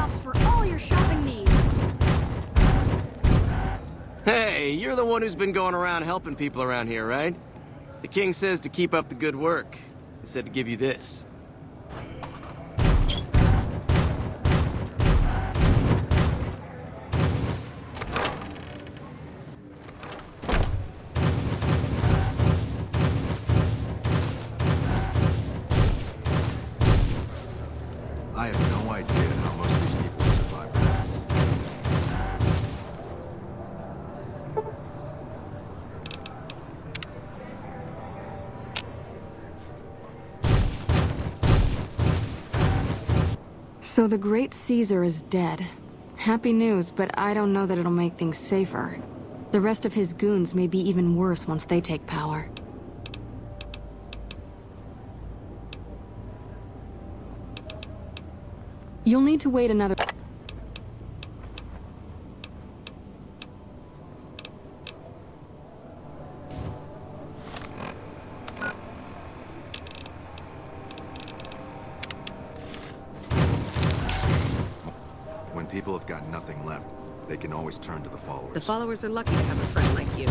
shelves for all your shopping needs. Hey, you're the one who's been going around helping people around here, right? The king says to keep up the good work. He said to give you this. I have no idea how most of these people survive this. So the Great Caesar is dead. Happy news, but I don't know that it'll make things safer. The rest of his goons may be even worse once they take power. You'll need to wait another... When people have got nothing left, they can always turn to the followers. The followers are lucky to have a friend like you.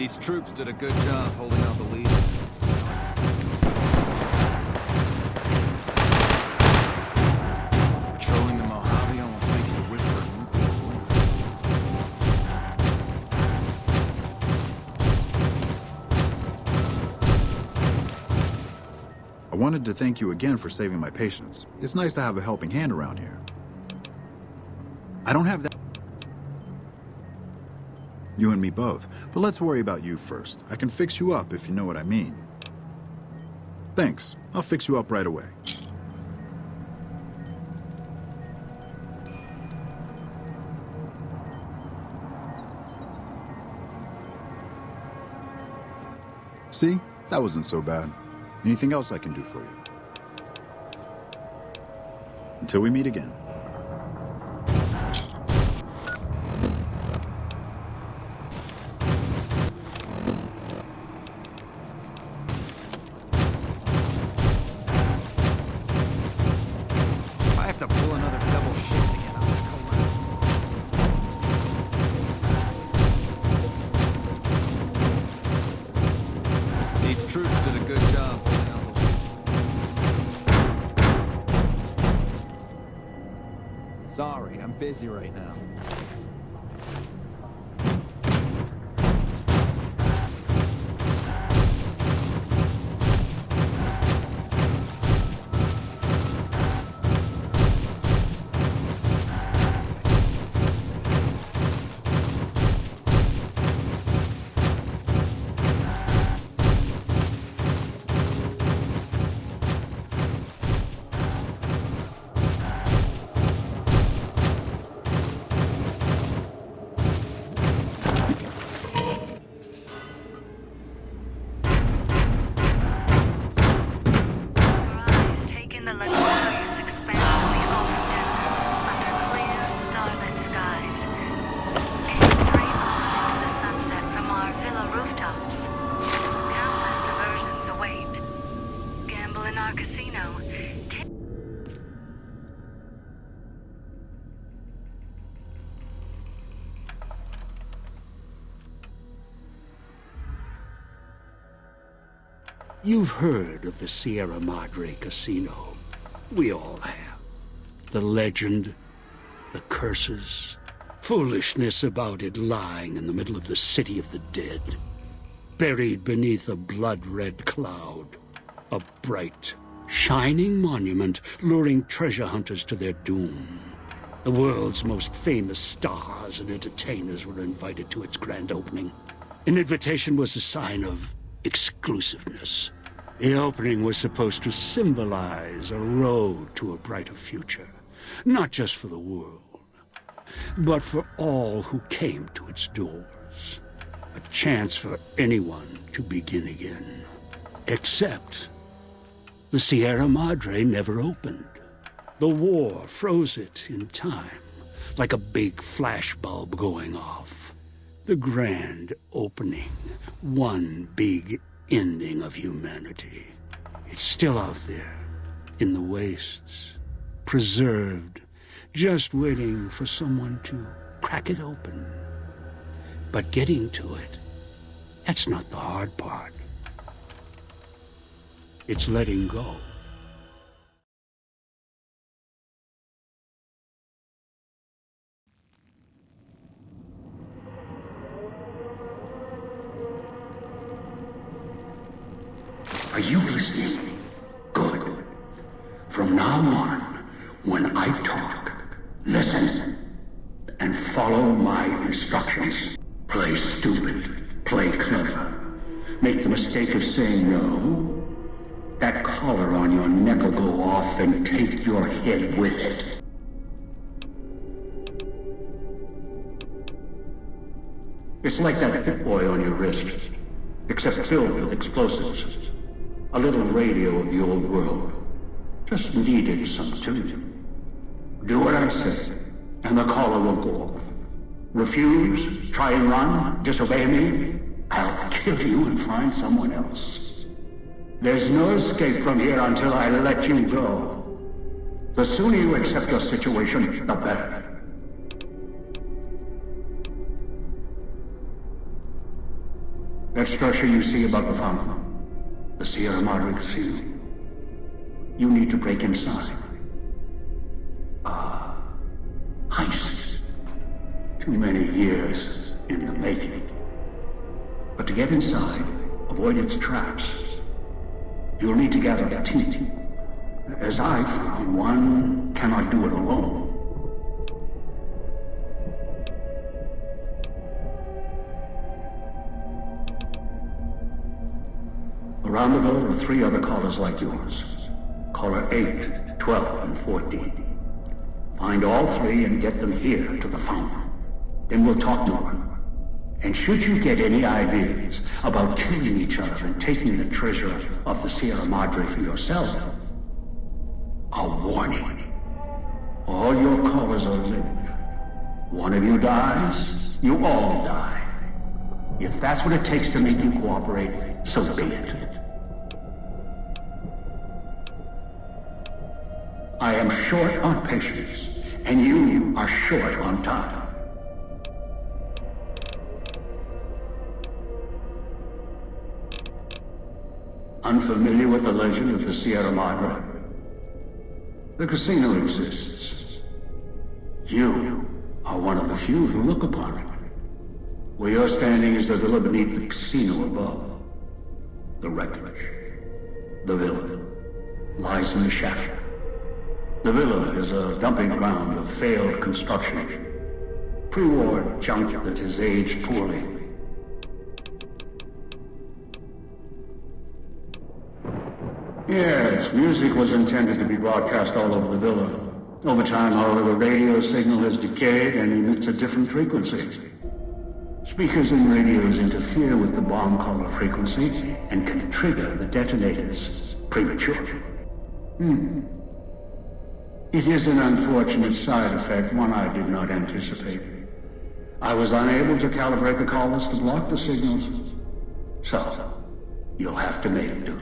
These troops did a good job holding out the lead. Patrolling the Mojave almost makes you wish for a nuclear winter. I wanted to thank you again for saving my patients. It's nice to have a helping hand around here. I don't have that. You and me both. But let's worry about you first. I can fix you up if you know what I mean. Thanks. I'll fix you up right away. See? That wasn't so bad. Anything else I can do for you? Until we meet again. I have to pull another double shift to get out of the These troops did a good job holding out the lead. Sorry, I'm busy right now. The luxurious expanse of the open desert under clear, starlit skies. Gaze straight on into the sunset from our villa rooftops. Countless diversions await. Gamble in our casino. You've heard of the Sierra Madre Casino. We all have. The legend, the curses, foolishness about it lying in the middle of the city of the dead, buried beneath a blood-red cloud. A bright, shining monument luring treasure hunters to their doom. The world's most famous stars and entertainers were invited to its grand opening. An invitation was a sign of exclusiveness. The opening was supposed to symbolize a road to a brighter future, not just for the world, but for all who came to its doors. A chance for anyone to begin again. Except the Sierra Madre never opened. The war froze it in time, like a big flashbulb going off. The grand opening, one big ending of humanity. It's still out there, in the wastes, preserved, just waiting for someone to crack it open. But getting to it, that's not the hard part. It's letting go. Are you listening? Good. From now on, when I talk, listen and follow my instructions. Play stupid, play clever. Make the mistake of saying no. That collar on your neck will go off and take your head with it. It's like that Pip Boy on your wrist, except filled with explosives. A little radio of the old world. Just needed some tuning. Do what I say, and the collar will go off. Refuse, try and run, disobey me, I'll kill you and find someone else. There's no escape from here until I let you go. The sooner you accept your situation, the better. That structure you see above the fountain, the Sierra Madre Casino. You need to break inside. Heist. Too many years in the making. But to get inside, avoid its traps, you'll need to gather a team. As I found, one cannot do it alone. Around the villa are 3 other callers like yours. Caller 8, 12, and 14. Find all 3 and get them here to the fountain. Then we'll talk more. And should you get any ideas about killing each other and taking the treasure of the Sierra Madre for yourself, a warning. All your callers are linked. One of you dies, you all die. If that's what it takes to make you cooperate, so be it. I am short on patience, and you are short on time. Unfamiliar with the legend of the Sierra Madre? The casino exists. You are one of the few who look upon it. Where you're standing is the villa beneath the casino above. The wreckage. The villa lies in the shadow. The villa is a dumping ground of failed construction. Pre-war junk that has aged poorly. Yes, music was intended to be broadcast all over the villa. Over time, however, the radio signal has decayed and emits a different frequency. Speakers and radios interfere with the bomb caller frequency and can trigger the detonators prematurely. It is an unfortunate side effect, one I did not anticipate. I was unable to calibrate the callers to block the signals. So, you'll have to make do.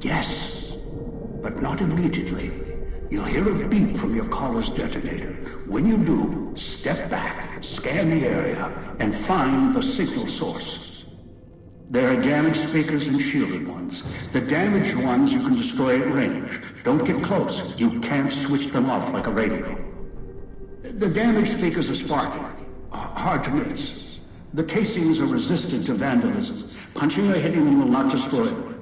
Yes, but not immediately. You'll hear a beep from your caller's detonator. When you do, step back, scan the area, and find the signal source. There are damaged speakers and shielded ones. The damaged ones you can destroy at range. Don't get close. You can't switch them off like a radio. The damaged speakers are sparking. Hard to miss. The casings are resistant to vandalism. Punching or hitting them will not destroy them.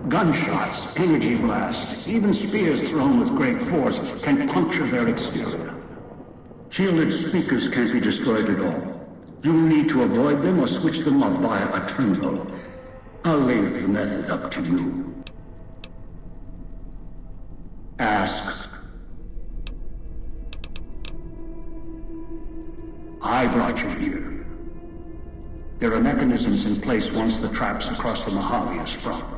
Gunshots, energy blasts, even spears thrown with great force can puncture their exterior. Shielded speakers can't be destroyed at all. You'll need to avoid them or switch them off via a terminal. I'll leave the method up to you. Ask. I brought you here. There are mechanisms in place once the traps across the Mojave are sprung.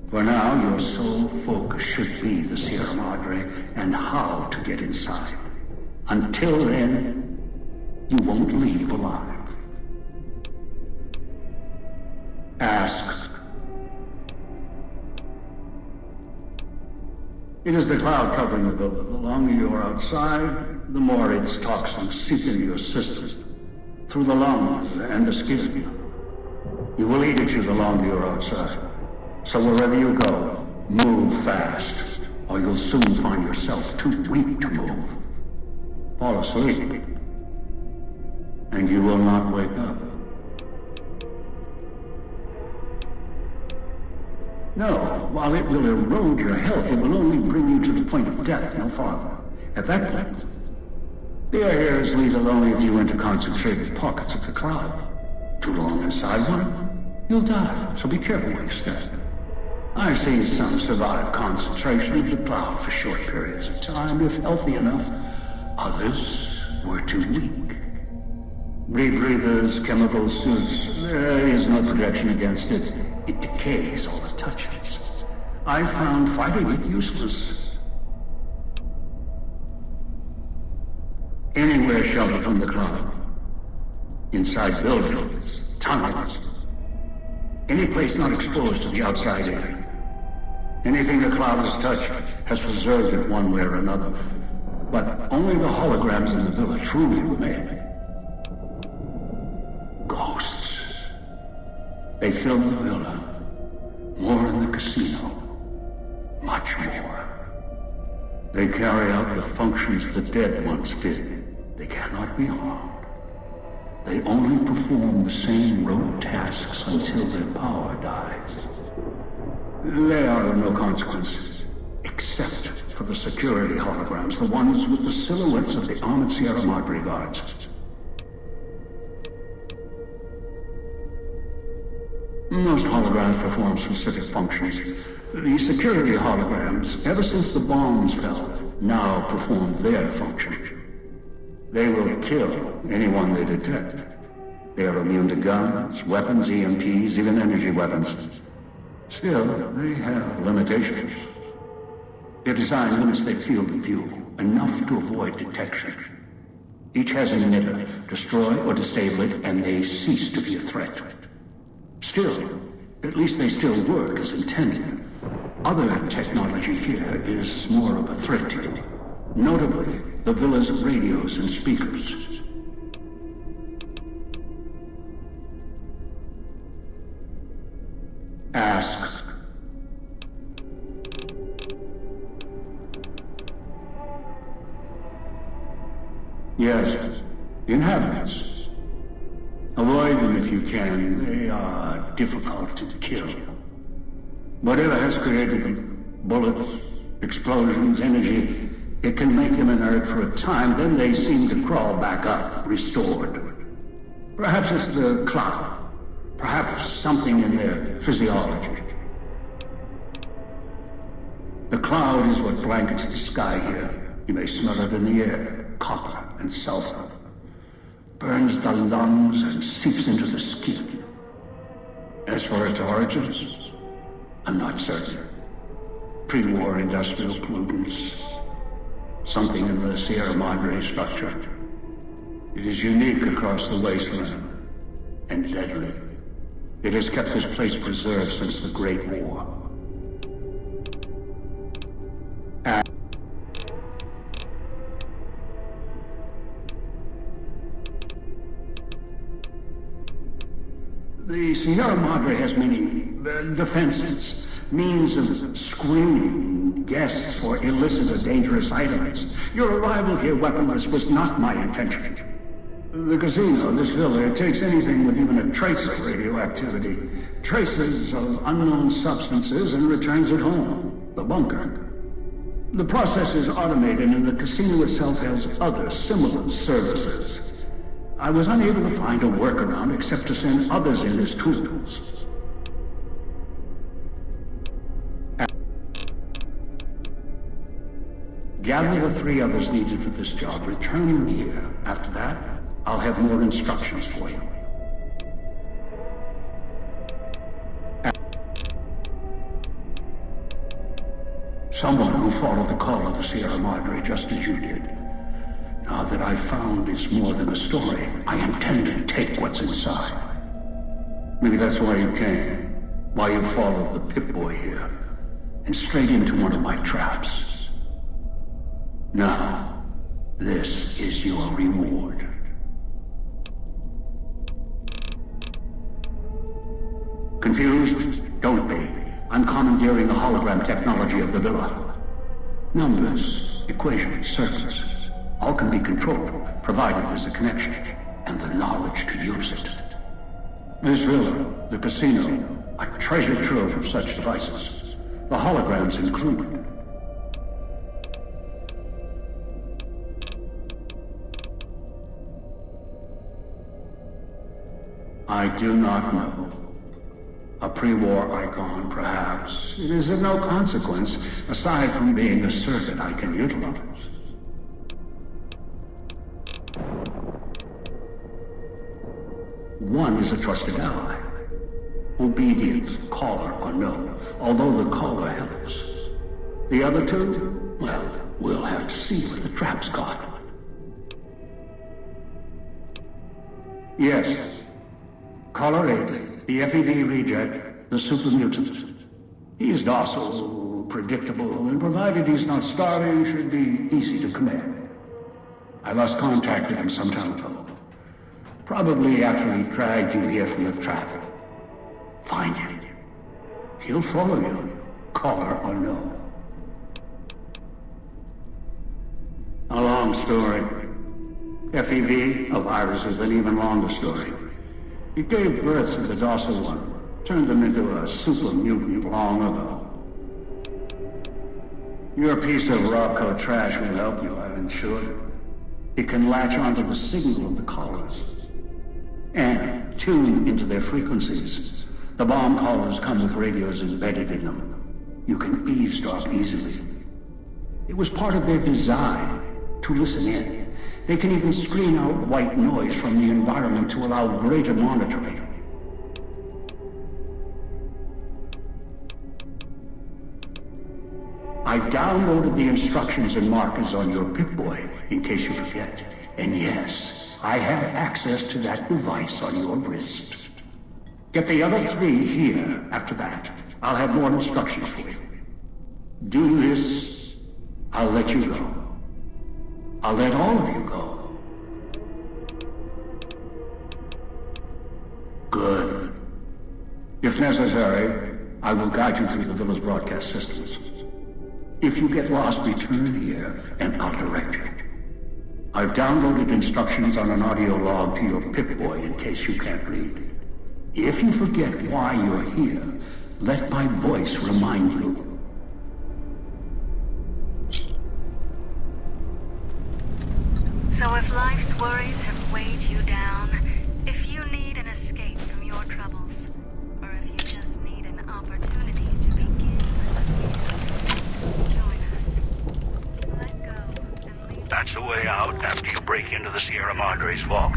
For now, your sole focus should be the Sierra Madre and how to get inside. Until then, you won't leave alive. Ask. It is the cloud covering the villa. The longer you are outside, the more its toxins seep into your system, through the lungs and the skin. You will eat at you the longer you're outside. So wherever you go, move fast, or you'll soon find yourself too weak to move. Fall asleep, and you will not wake up. No, while it will erode your health, it will only bring you to the point of death, no farther. At that point, the air is lethal only if you enter concentrated pockets of the cloud. Too long inside one, you'll die, so be careful where you step. I've seen some survive concentration of the cloud for short periods of time, if healthy enough. Others were too weak. Rebreathers, chemical suits, there is no protection against it. It decays all it touches. I found fighting it useless. Anywhere sheltered from the cloud. inside buildings, tunnels, any place not exposed to the outside air. Anything the cloud has touched has preserved it one way or another. But only the holograms in the villa truly remain. Ghosts. They fill the villa. More in the casino. Much more. They carry out the functions the dead once did. They cannot be harmed. They only perform the same rote tasks until their power dies. They are of no consequence, except for the security holograms, the ones with the silhouettes of the armored Sierra Madre guards. Most holograms perform specific functions. The security holograms, ever since the bombs fell, now perform their function. They will kill anyone they detect. They are immune to guns, weapons, EMPs, even energy weapons. Still, they have limitations. Their design limits their field of view, enough to avoid detection. Each has an emitter. Destroy or disable it, and they cease to be a threat. Still, at least they still work as intended. Other technology here is more of a threat to you. Notably, the villa's radios and speakers. Ask. Yes, inhabitants. Avoid them if you can. They are difficult to kill. Whatever has created them, bullets, explosions, energy, it can make them inert for a time, then they seem to crawl back up, restored. Perhaps it's the cloud. Perhaps something in their physiology. The cloud is what blankets the sky here. You may smell it in the air. Copper and sulfur. Burns the lungs and seeps into the skin. As for its origins, I'm not certain. Pre-war industrial pollutants. Something in the Sierra Madre structure. It is unique across the wasteland. And deadly. It has kept this place preserved since the Great War. The Sierra Madre has many defenses, means of screening guests for illicit or dangerous items. Your arrival here weaponless was not my intention. The casino, this villa, it takes anything with even a trace of radioactivity, traces of unknown substances, and returns it home, the bunker. The process is automated, and the casino itself has other similar services. I was unable to find a workaround except to send others in as tools. Gather the 3 others needed for this job. Return them here. After that, I'll have more instructions for you. Someone who followed the call of the Sierra Madre just as you did. Now that I've found it's more than a story, I intend to take what's inside. Maybe that's why you came. Why you followed the Pip-Boy here. And straight into one of my traps. Now, this is your reward. Confused? Don't be. I'm commandeering the hologram technology of the villa. Numbers, equations, circuits. All can be controlled, provided there's a connection, and the knowledge to use it. This villa, the casino, a treasure trove of such devices. The holograms included. I do not know. A pre-war icon, perhaps. It is of no consequence, aside from being a circuit I can utilize. One is a trusted ally. Obedient, caller or no, although the caller helps. The other 2? Well, we'll have to see what the trap's got. Yes. Caller 8, the FEV reject, the super mutant. He's docile, predictable, and provided he's not starving, should be easy to command. I lost contact with him some time ago. Probably after he dragged you here from the trap. Find him. He'll follow you, caller or no. A long story. FEV, a virus is an even longer story. It gave birth to the docile one, turned them into a super mutant long ago. Your piece of Robco trash will help you, I've ensured it. It can latch onto the signal of the callers and tune into their frequencies. The bomb callers come with radios embedded in them. You can eavesdrop easily. It was part of their design to listen in. They can even screen out white noise from the environment to allow greater monitoring. I've downloaded the instructions and markers on your Pip-Boy, in case you forget. And yes, I have access to that device on your wrist. Get the other 3 here after that. I'll have more instructions for you. Do this, I'll let you go. I'll let all of you go. Good. If necessary, I will guide you through the villa's broadcast systems. If you get lost, return here, and I'll direct you. I've downloaded instructions on an audio log to your Pip-Boy in case you can't read. If you forget why you're here, let my voice remind you. So if life's worries have weighed you down, if you need an escape from your troubles, or if you just need an opportunity to begin again, join us. Let go and leave. That's the way out after you break into the Sierra Madre's vault.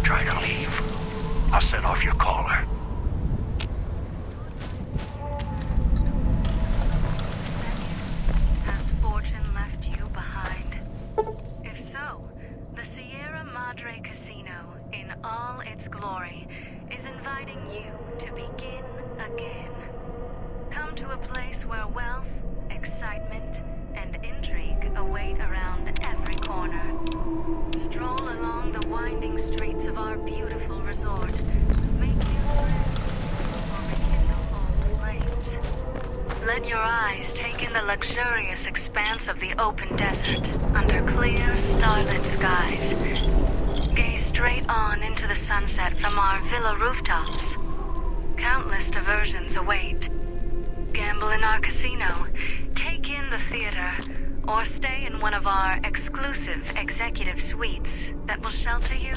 Try to leave. I'll set off your caller. Has fortune left you behind? If so, the Sierra Madre Casino, in all its glory, is inviting you to begin again. Come to a place where wealth, excitement, and intrigue await around every corner. Stroll along the winding streets of our beautiful resort. Make new friends or rekindle old flames. Let your eyes take in the luxurious expanse of the open desert under clear, starlit skies. Gaze straight on into the sunset from our villa rooftops. Countless diversions await. Gamble in our casino, take in the theater, or stay in one of our exclusive executive suites that will shelter you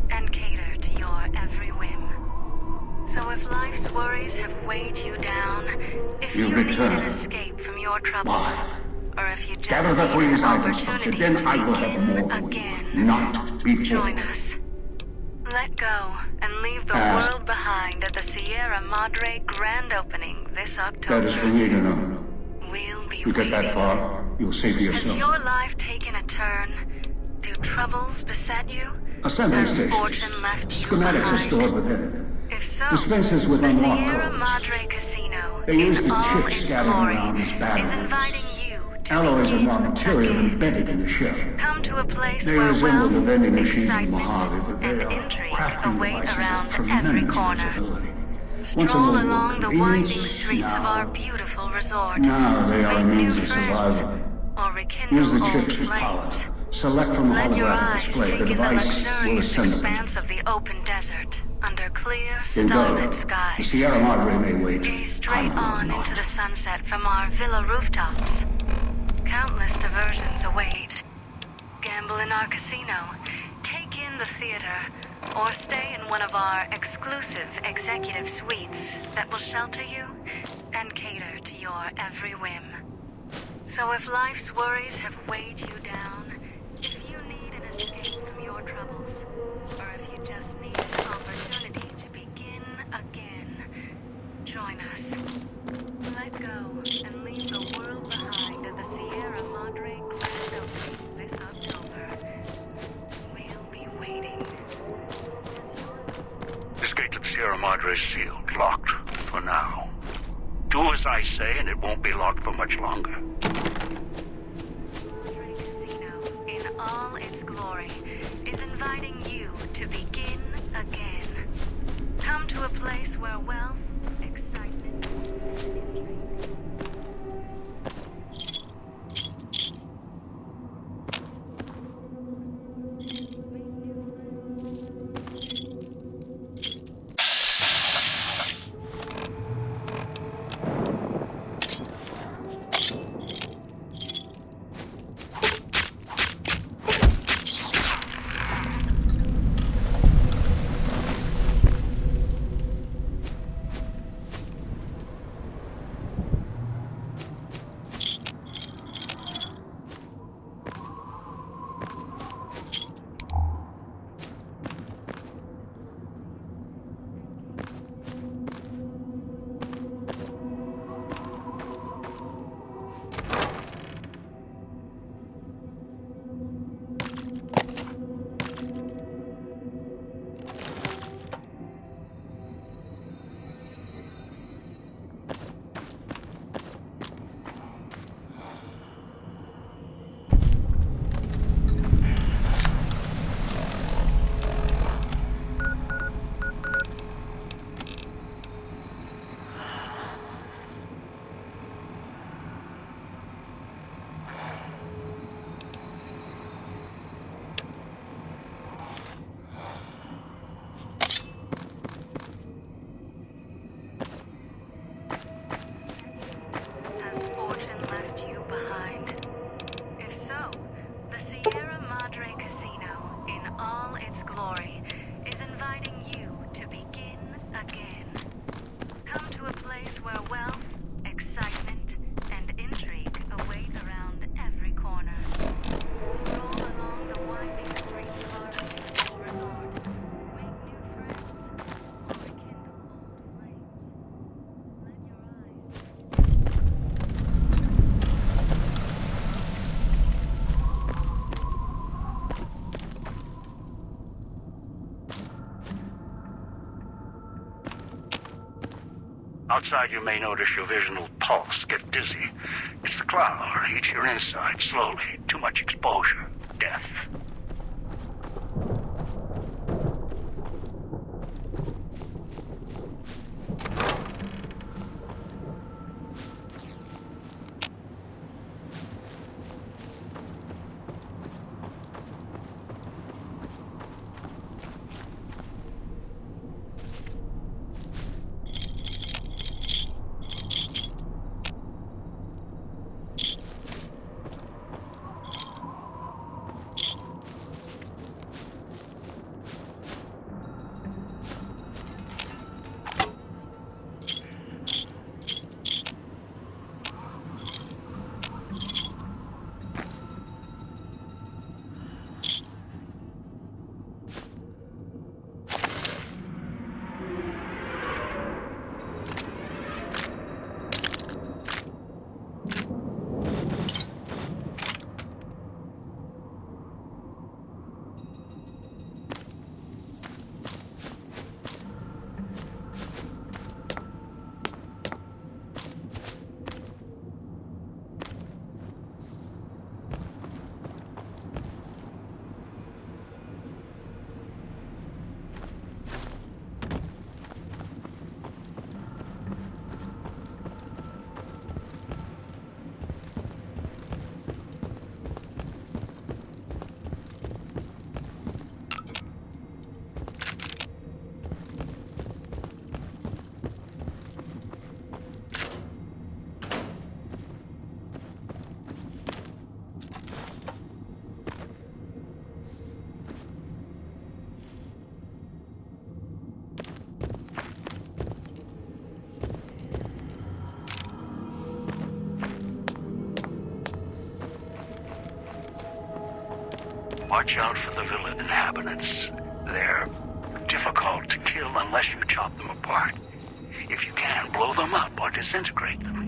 and cater to your every whim. So if life's worries have weighed you down, if you need an escape from your troubles, or if you just need an opportunity to begin again, not before. join us. Let go and leave the world behind at the Sierra Madre grand opening this October. That is for me to know. We'll be You get that waiting. far, you'll see for Has yourself. your life taken a turn? Do troubles beset you? Assembly Has stations. fortune left you Schematics are behind? stored within. If so, The spaces with the unlocked Sierra codes. Madre Casino, They use in the all chips its scattered glory, around as batteries. is inviting you to Alloys and begin raw material again. embedded in the shell. Come to a place They where resemble wealth, the vending machines in excitement, Mojave, but they and are intrigue crafting await devices around of every tremendous corner. versatility. Once a Stroll little along the convenience, winding streets of now- our beautiful resort. Now they are a Make means new of friends, survival. or rekindle Use the old chips for power. flames. Select from the Let your holographic eyes display. take The in the device will luxurious assemble them. expanse of the open desert under clear, In starlit the skies. Sierra Madre may wait. Gaze I straight will on not. into the sunset from our villa rooftops. Countless diversions await. Gamble in our casino, take in the theater, or stay in one of our exclusive executive suites that will shelter you and cater to your every whim. So if life's worries have weighed you down, if you need an escape from your troubles, or if you just need an opportunity to begin again, join us. Let go and leave the world behind at the Sierra Madre grand opening this October. We'll be waiting. Sierra Madre is sealed, locked for now. Do as I say, and it won't be locked for much longer. Madre Casino, in all its glory, is inviting you to begin again. Come to a place where wealth, excitement, and intrigue. Has fortune left you behind? If so, the Sierra Madre Casino, in all its glory, is inviting you to begin again. Come to a place where wealth, excitement, and intrigue await around every corner. Stroll along the winding streets of our beautiful resort. Make new friends, or rekindle old flames. Let your eyes... Outside, you may notice your vision will pulse, get dizzy. It's the cloud. Eat your inside slowly. Too much exposure. Death. Watch out for the villa inhabitants. They're difficult to kill unless you chop them apart. If you can, blow them up or disintegrate them.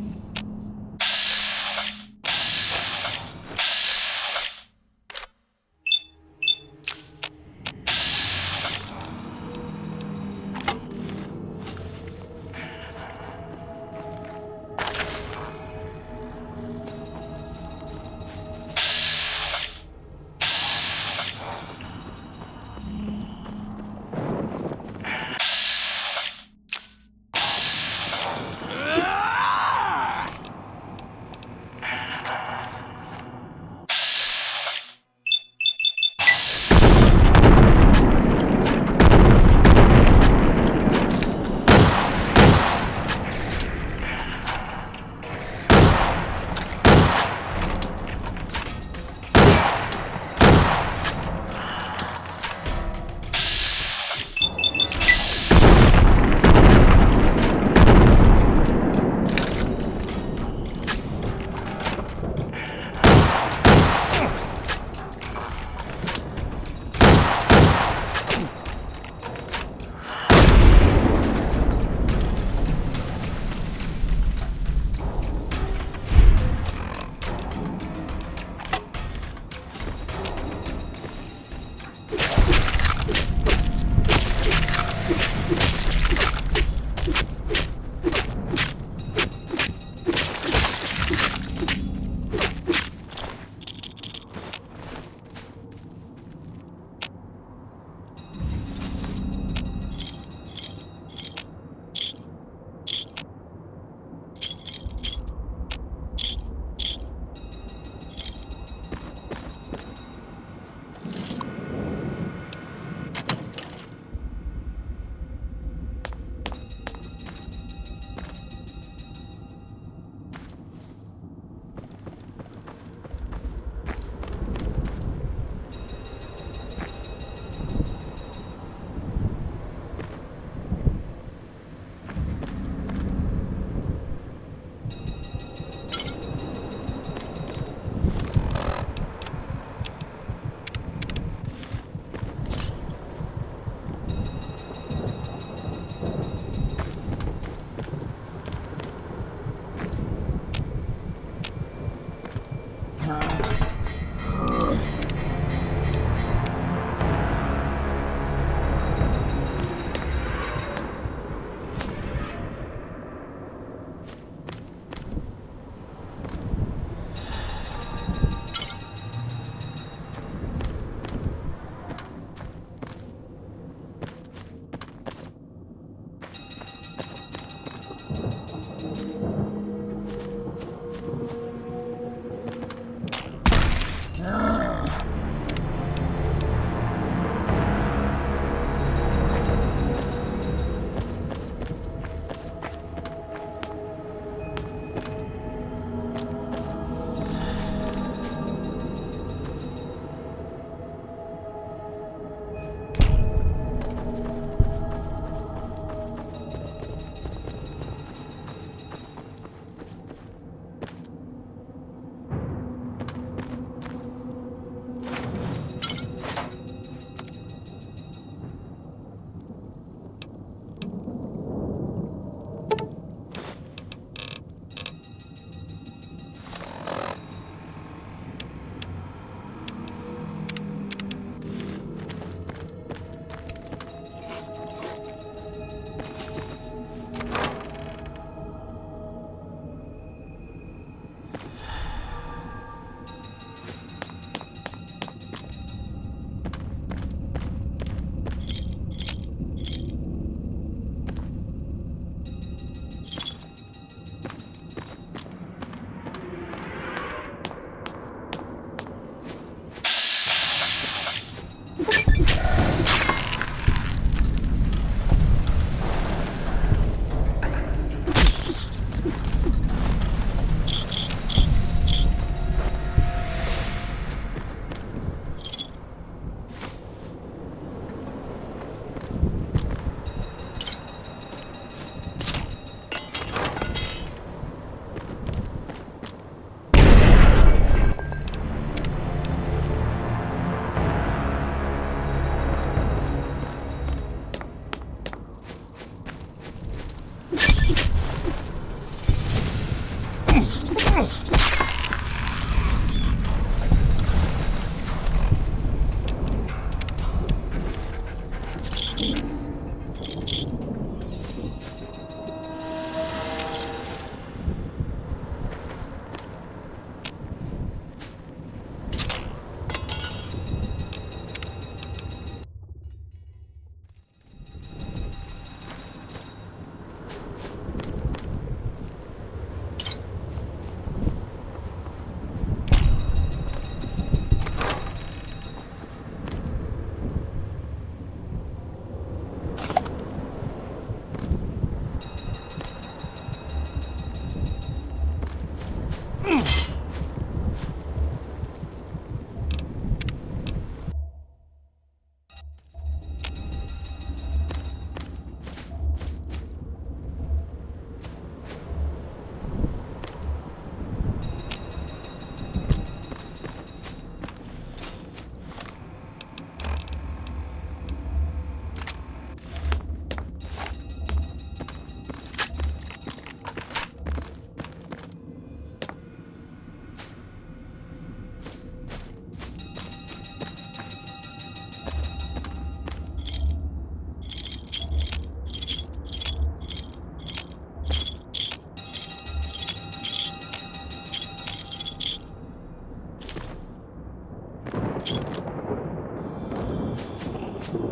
Speakers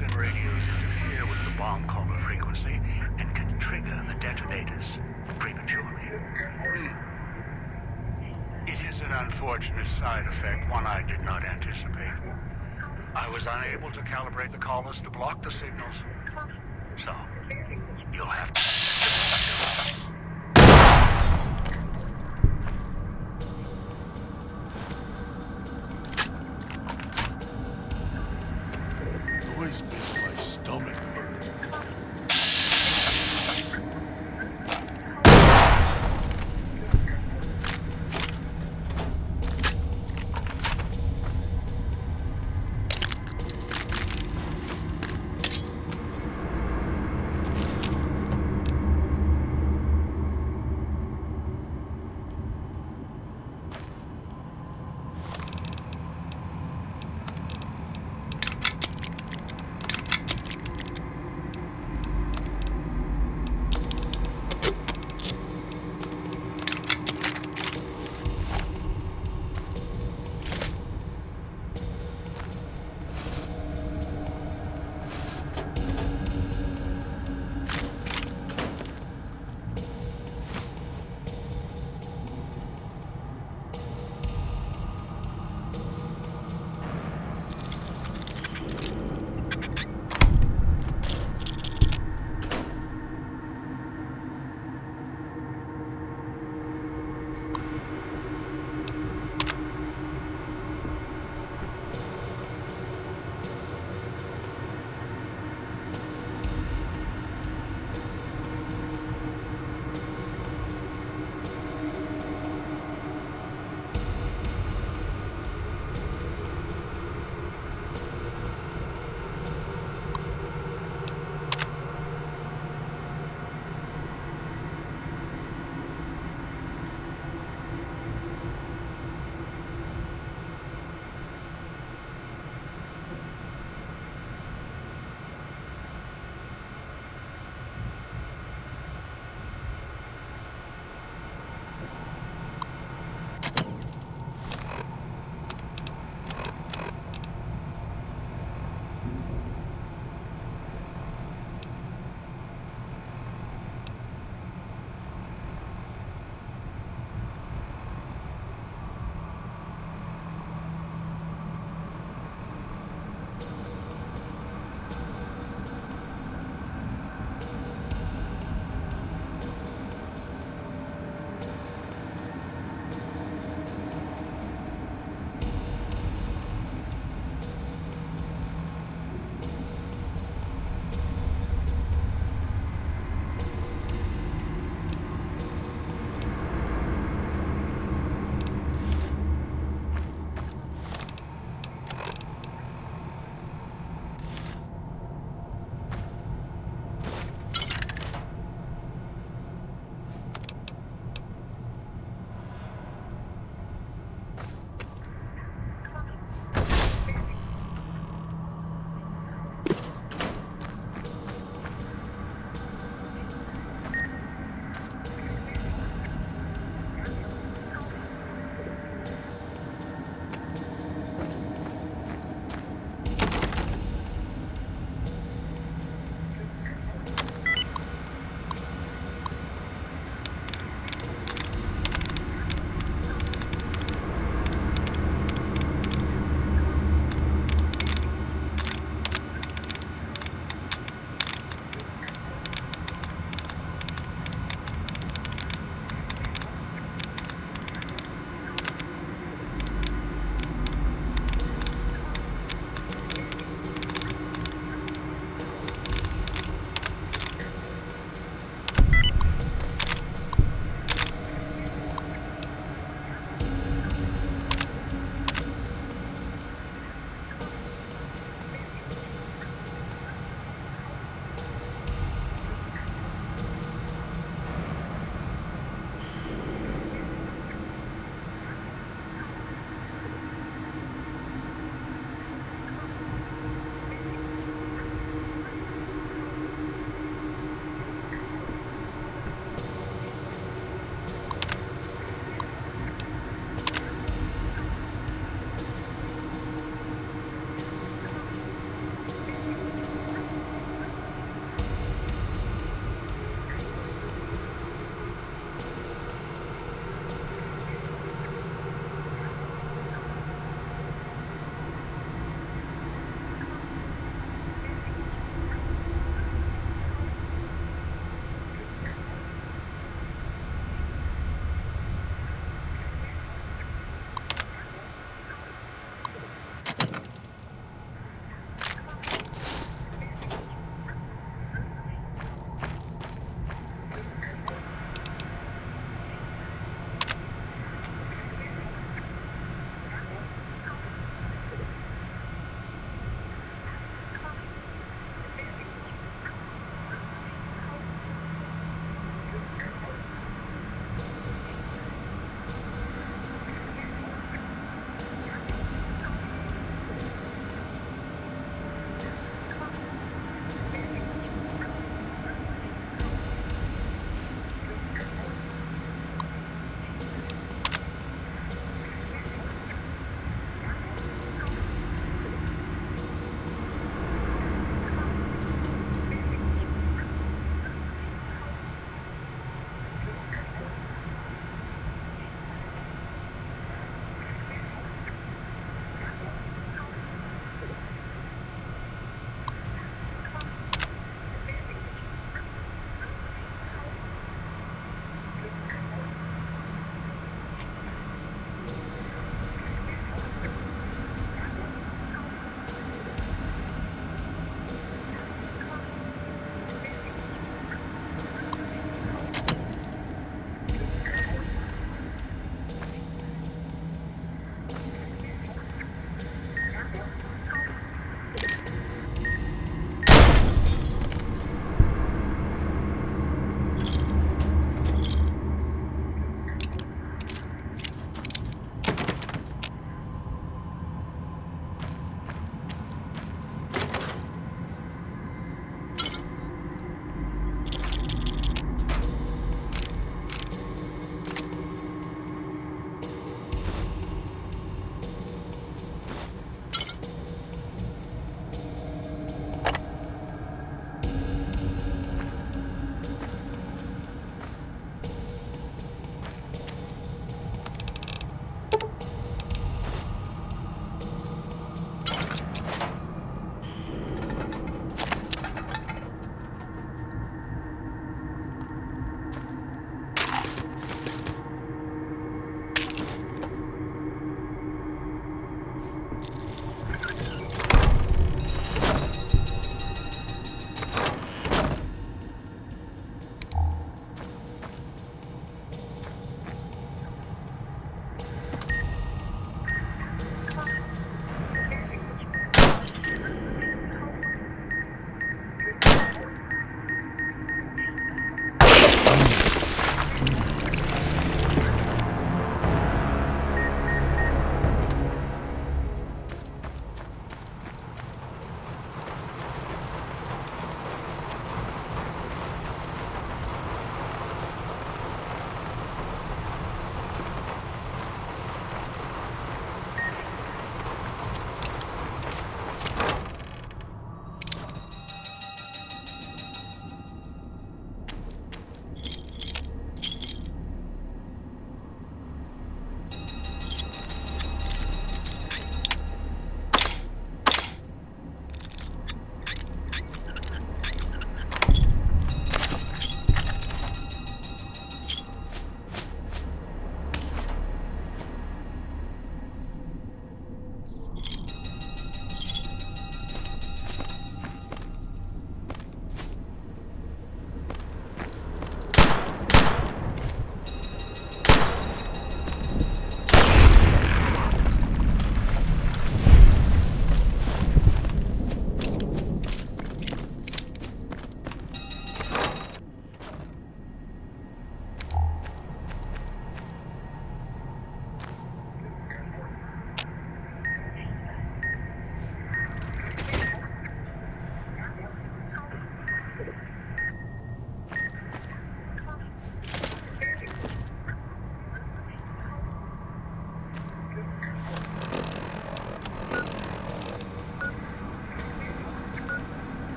and radios interfere with the bomb caller frequency and can trigger the detonators prematurely. It is an unfortunate side effect, one I did not anticipate. I was unable to calibrate the callers to block the signals. So, you'll have to... Always makes my stomach hurt.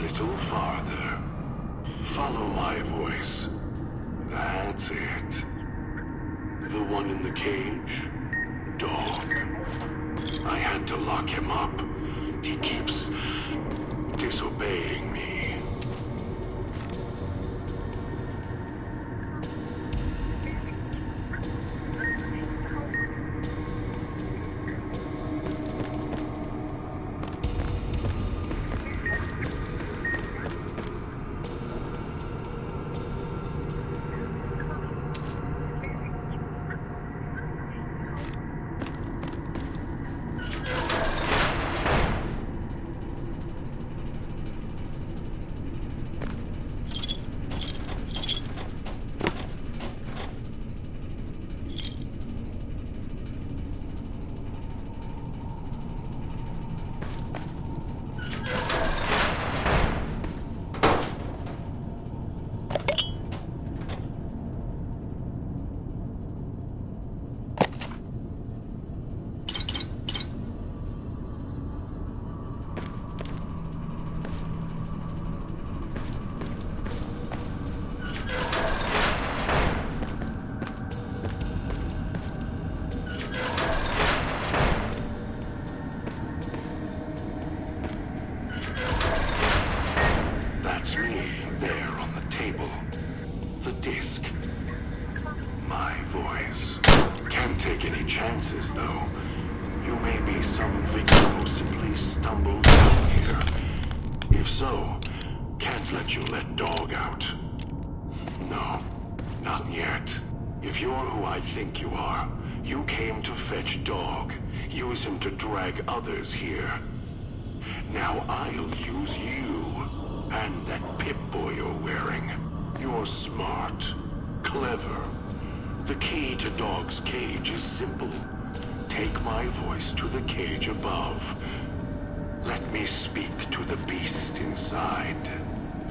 little farther. Follow my voice. That's it. The one in the cage? Dog. I had to lock him up. He keeps disobeying me. Use him to drag others here. Now I'll use you. And that Pip-Boy you're wearing. You're smart. Clever. The key to Dog's cage is simple. Take my voice to the cage above. Let me speak to the beast inside.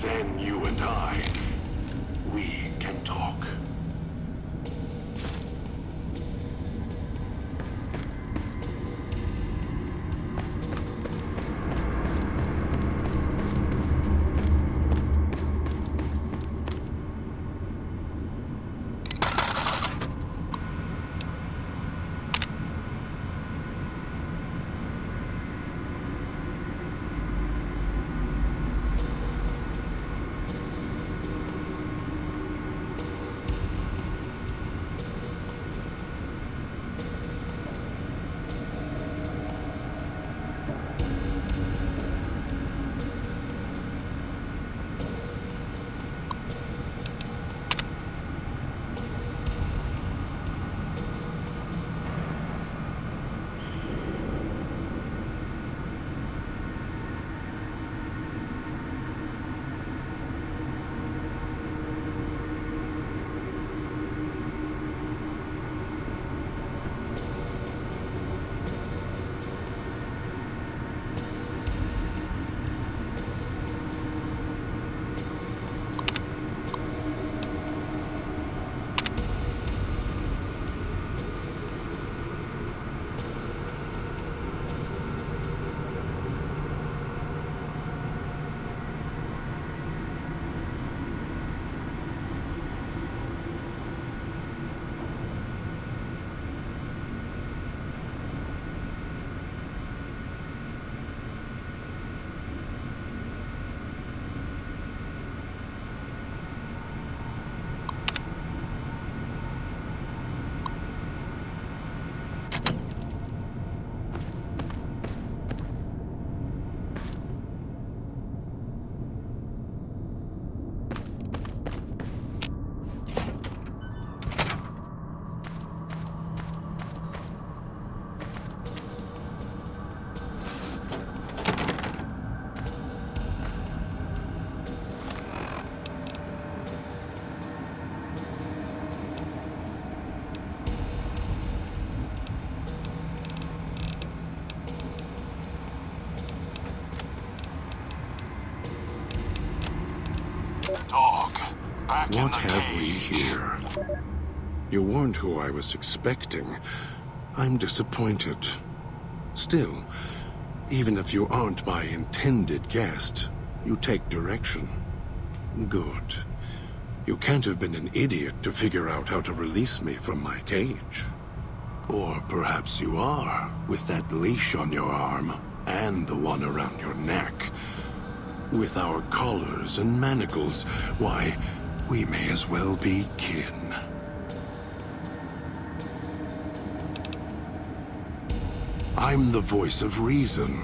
Then you and I, we can talk. What have we here? You weren't who I was expecting. I'm disappointed. Still, even if you aren't my intended guest, You take direction. Good. You can't have been an idiot to figure out how to release me from my cage. Or perhaps you are, with that leash on your arm, and the one around your neck. With our collars and manacles, why, we may as well be kin. I'm the voice of reason.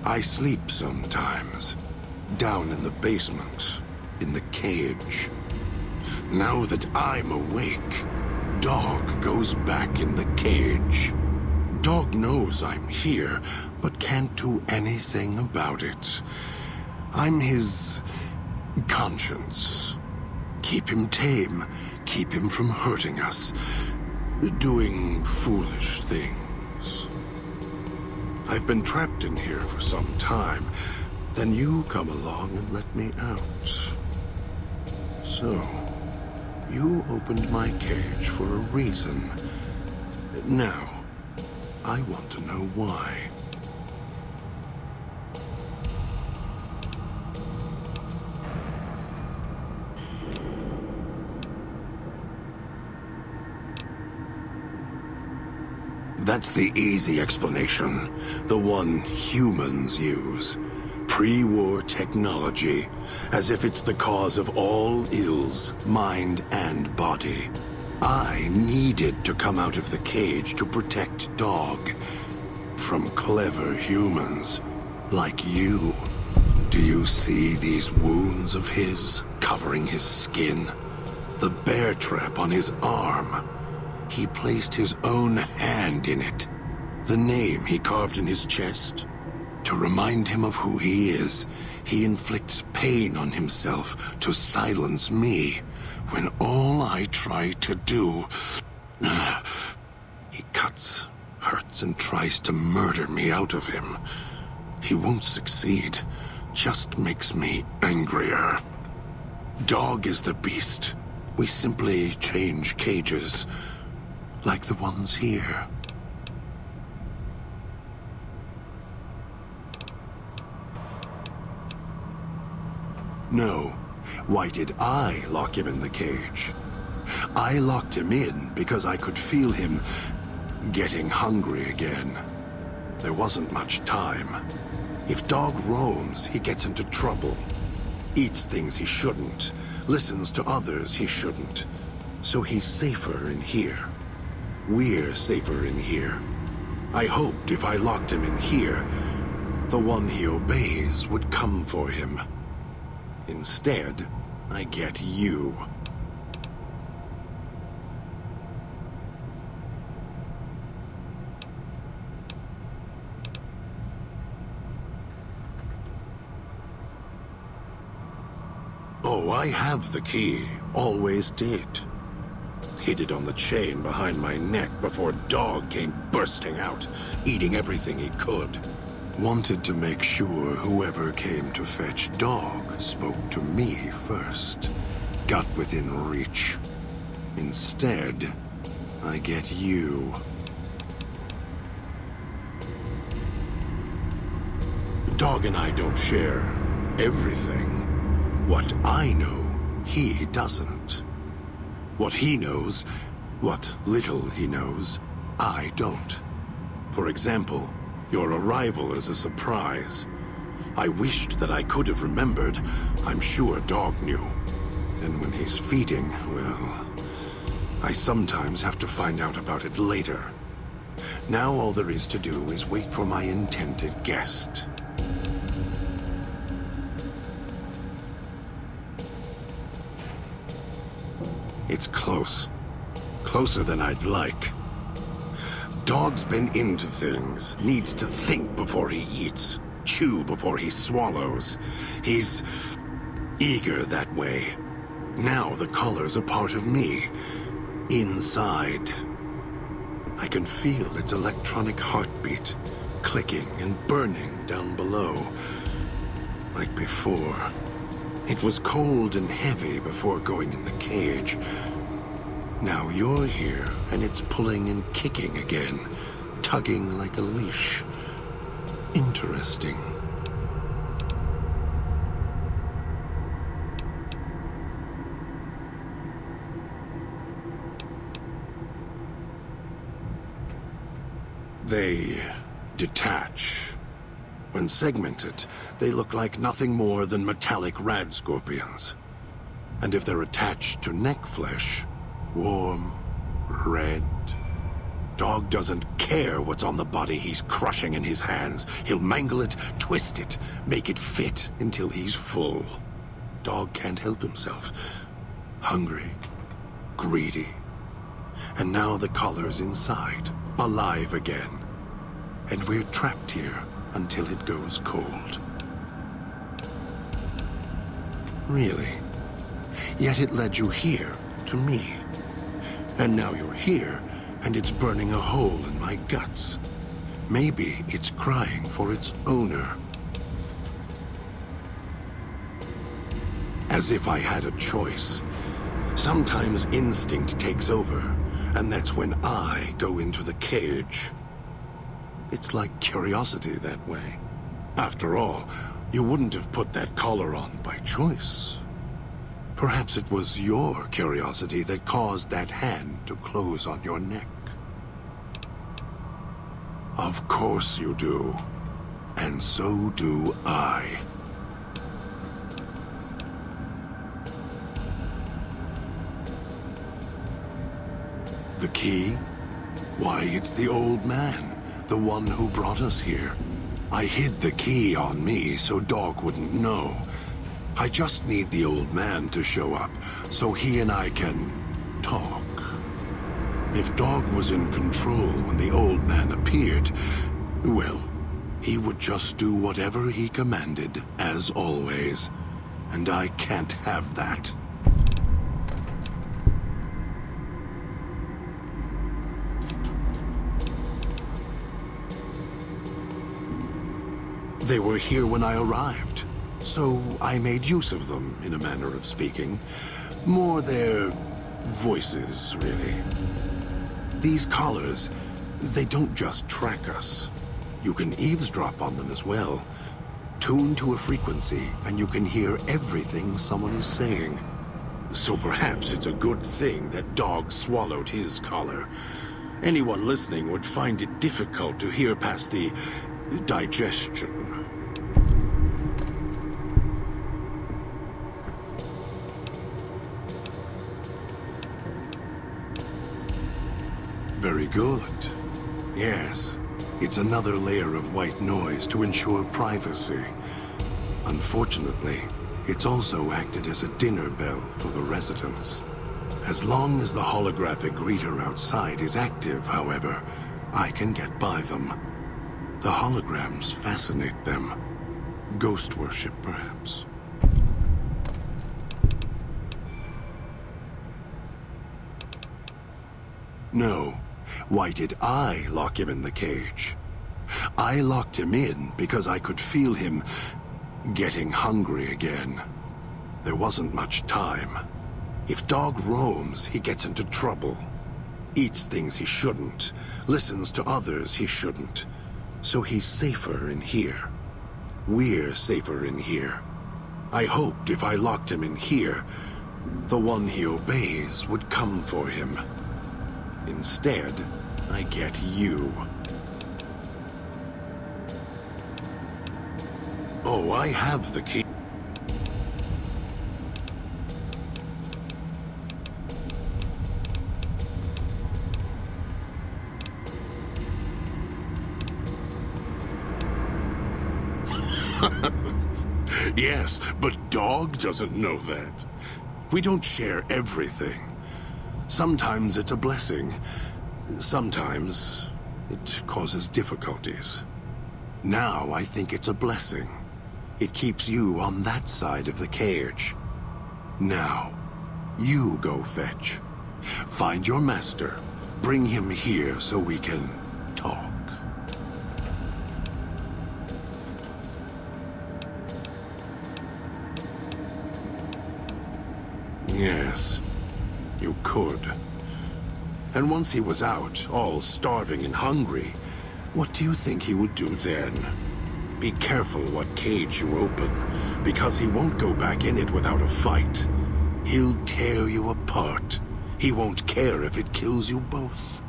I sleep sometimes. Down in the basement, in the cage. Now that I'm awake, Dog goes back in the cage. Dog knows I'm here, but can't do anything about it. I'm his conscience. Keep him tame, keep him from hurting us, doing foolish things. I've been trapped in here for some time. Then you come along and let me out. So, you opened my cage for a reason. Now, I want to know why. That's the easy explanation. The one humans use. Pre-war technology. As if it's the cause of all ills, mind and body. I needed to come out of the cage to protect Dog. From clever humans. Like you. Do you see these wounds of his, covering his skin? The bear trap on his arm. He placed his own hand in it. The name he carved in his chest. To remind him of who he is, he inflicts pain on himself to silence me, when all I try to do... He cuts, hurts, and tries to murder me out of him. He won't succeed, just makes me angrier. Dog is the beast. We simply change cages. Like the ones here. No. Why did I lock him in the cage? I locked him in because I could feel him getting hungry again. There wasn't much time. If Dog roams, he gets into trouble. Eats things he shouldn't. Listens to others he shouldn't. So he's safer in here. We're safer in here. I hoped if I locked him in here, the one he obeys would come for him. Instead, I get you. Oh, I have the key. Always did. Hid it on the chain behind my neck before Dog came bursting out, eating everything he could. Wanted to make sure whoever came to fetch Dog spoke to me first. Got within reach. Instead, I get you. Dog and I don't share everything. What I know, he doesn't. What he knows, what little he knows, I don't. For example, your arrival is a surprise. I wished that I could have remembered. I'm sure Dog knew. And when he's feeding, well... I sometimes have to find out about it later. Now all there is to do is wait for my intended guest. It's close. Closer than I'd like. Dog's been into things. Needs to think before he eats. Chew before he swallows. He's eager that way. Now the collar's a part of me. Inside. I can feel its electronic heartbeat. Clicking and burning down below. Like before. It was cold and heavy before going in the cage. Now you're here, and it's pulling and kicking again, tugging like a leash. Interesting. They detach. When segmented, they look like nothing more than metallic rad scorpions. And if they're attached to neck flesh, warm, red. Dog doesn't care what's on the body he's crushing in his hands. He'll mangle it, twist it, make it fit until he's full. Dog can't help himself. Hungry, greedy. And now the collar's inside, alive again. And we're trapped here until it goes cold. Really? Yet it led you here, to me. And now you're here, and it's burning a hole in my guts. Maybe it's crying for its owner. As if I had a choice. Sometimes instinct takes over, and that's when I go into the cage. It's like curiosity that way. After all, you wouldn't have put that collar on by choice. Perhaps it was your curiosity that caused that hand to close on your neck. Of course you do. And so do I. The key? Why, it's the old man, the one who brought us here. I hid the key on me so Dog wouldn't know. I just need the old man to show up, so he and I can talk. If Dog was in control when the old man appeared, well, he would just do whatever he commanded, as always. And I can't have that. They were here when I arrived, so I made use of them, in a manner of speaking. More their voices, really. These collars, they don't just track us. You can eavesdrop on them as well. Tune to a frequency, and you can hear everything someone is saying. So perhaps it's a good thing that Dog swallowed his collar. Anyone listening would find it difficult to hear past the digestion. Very good. Yes, it's another layer of white noise to ensure privacy. Unfortunately, it's also acted as a dinner bell for the residents. As long as the holographic greeter outside is active, however, I can get by them. The holograms fascinate them. Ghost worship, perhaps. No. Why did I lock him in the cage? I locked him in because I could feel him getting hungry again. There wasn't much time. If Dog roams, he gets into trouble. Eats things he shouldn't. Listens to others he shouldn't. So he's safer in here. We're safer in here. I hoped if I locked him in here, the one he obeys would come for him. Instead, I get you. Oh, I have the key. Yes, but Dog doesn't know that. We don't share everything. Sometimes it's a blessing. Sometimes it causes difficulties. Now I think it's a blessing. It keeps you on that side of the cage. Now, you go fetch. Find your master. Bring him here so we can talk. Yes, you could. And once he was out, all starving and hungry, what do you think he would do then? Be careful what cage you open, because he won't go back in it without a fight. He'll tear you apart. He won't care if it kills you both.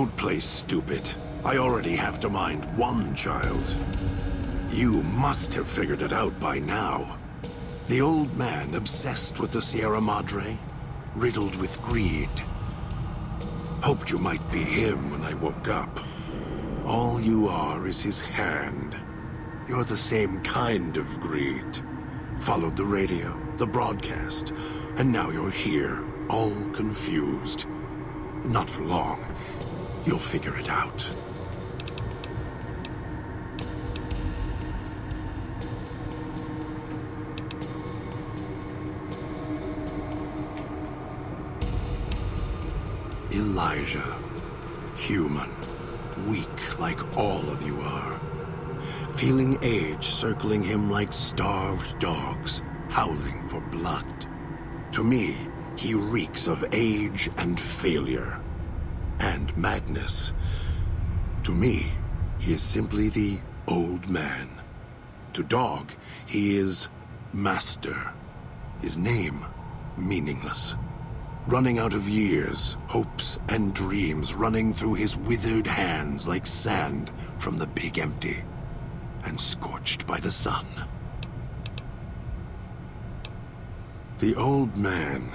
Don't play stupid. I already have to mind one child. You must have figured it out by now. The old man obsessed with the Sierra Madre, riddled with greed. Hoped you might be him when I woke up. All you are is his hand. You're the same kind of greed. Followed the radio, the broadcast, and now you're here, all confused. Not for long. You'll figure it out. Elijah. Human. Weak like all of you are. Feeling age circling him like starved dogs, howling for blood. To me, he reeks of age and failure. And madness. To me, he is simply the old man. To Dog, he is Master. His name, meaningless. Running out of years, hopes and dreams running through his withered hands like sand from the big empty, and scorched by the sun. The old man,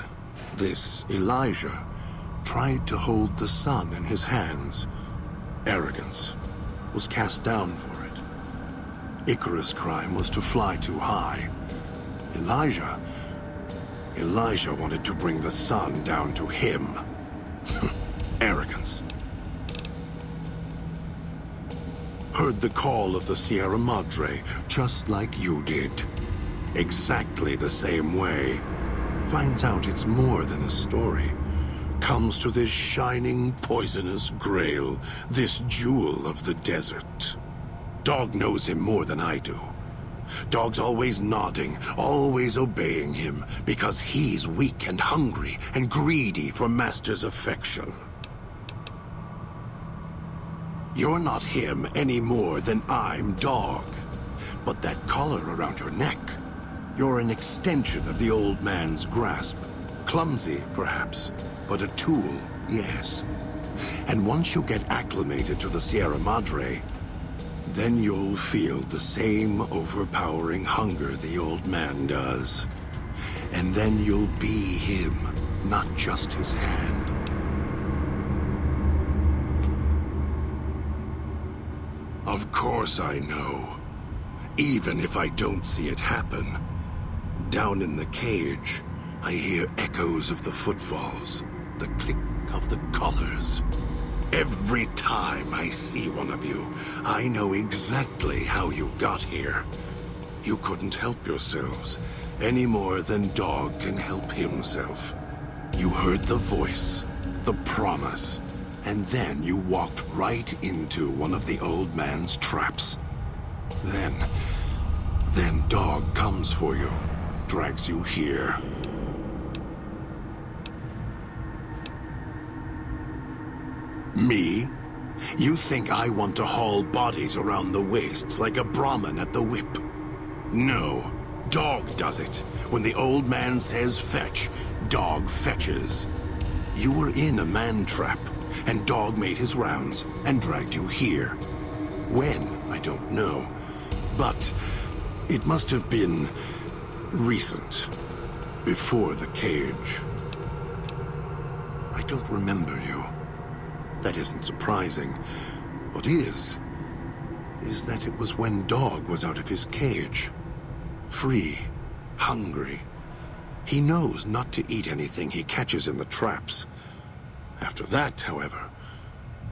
this Elijah, tried to hold the sun in his hands. Arrogance was cast down for it. Icarus' crime was to fly too high. Elijah wanted to bring the sun down to him. Arrogance. Heard the call of the Sierra Madre, just like you did. Exactly the same way. Finds out it's more than a story. Comes to this shining, poisonous grail, this jewel of the desert. Dog knows him more than I do. Dog's always nodding, always obeying him, because he's weak and hungry and greedy for Master's affection. You're not him any more than I'm Dog. But that collar around your neck, you're an extension of the old man's grasp. Clumsy, perhaps, but a tool, yes. And once you get acclimated to the Sierra Madre, then you'll feel the same overpowering hunger the old man does. And then you'll be him, not just his hand. Of course I know. Even if I don't see it happen. Down in the cage, I hear echoes of the footfalls, the click of the collars. Every time I see one of you, I know exactly how you got here. You couldn't help yourselves, any more than Dog can help himself. You heard the voice, the promise, and then you walked right into one of the old man's traps. Then Dog comes for you, drags you here. Me? You think I want to haul bodies around the wastes like a Brahmin at the whip? No. Dog does it. When the old man says fetch, Dog fetches. You were in a man trap, and Dog made his rounds and dragged you here. When, I don't know. But it must have been recent. Before the cage. I don't remember you. That isn't surprising. What is that it was when Dog was out of his cage. Free. Hungry. He knows not to eat anything he catches in the traps. After that, however,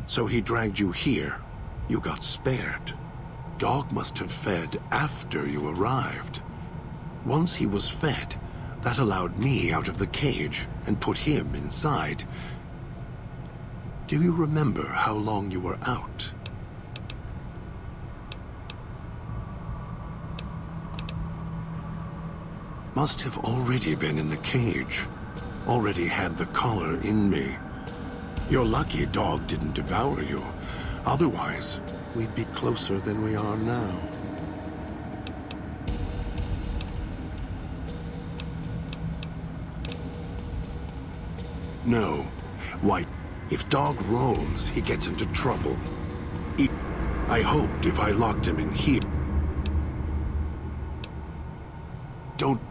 so he dragged you here. You got spared. Dog must have fed after you arrived. Once he was fed, that allowed me out of the cage and put him inside. Do you remember how long you were out? Must have already been in the cage. Already had the collar in me. You're lucky Dog didn't devour you. Otherwise, we'd be closer than we are now. No. Why, If Dog roams, he gets into trouble. I hoped if I locked him in here... Don't...